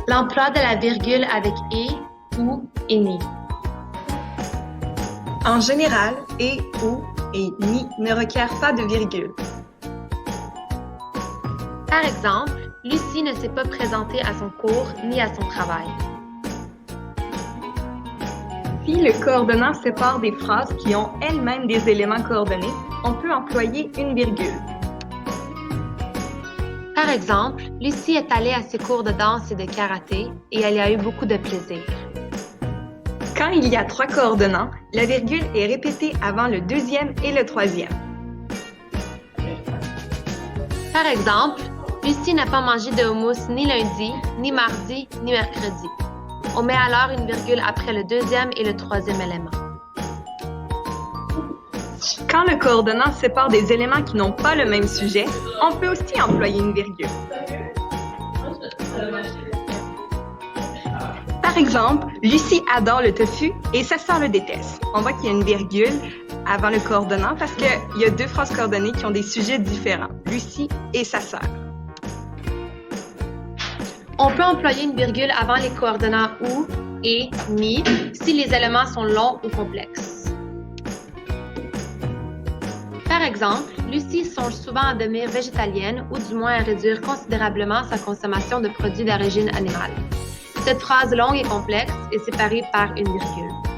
L'emploi de la virgule avec et, ou et ni. En général, et, ou et ni ne requièrent pas de virgule. Par exemple, Lucie ne s'est pas présentée à son cours ni à son travail. Si le coordonnant sépare des phrases qui ont elles-mêmes des éléments coordonnés, on peut employer une virgule. Par exemple, Lucie est allée à ses cours de danse et de karaté et elle y a eu beaucoup de plaisir. Quand il y a 3 coordonnants, la virgule est répétée avant le deuxième et le troisième. Par exemple, Lucie n'a pas mangé de houmous ni lundi, ni mardi, ni mercredi. On met alors une virgule après le deuxième et le troisième élément. Quand le coordonnant sépare des éléments qui n'ont pas le même sujet, on peut aussi employer une virgule. Par exemple, Lucie adore le tofu et sa sœur le déteste. On voit qu'il y a une virgule avant le coordonnant parce qu'il y a 2 phrases coordonnées qui ont des sujets différents, Lucie et sa sœur. On peut employer une virgule avant les coordonnants ou, et, ni si les éléments sont longs ou complexes. Par exemple, Lucie songe souvent à devenir végétalienne ou du moins à réduire considérablement sa consommation de produits d'origine animale. Cette phrase longue et complexe est séparée par une virgule.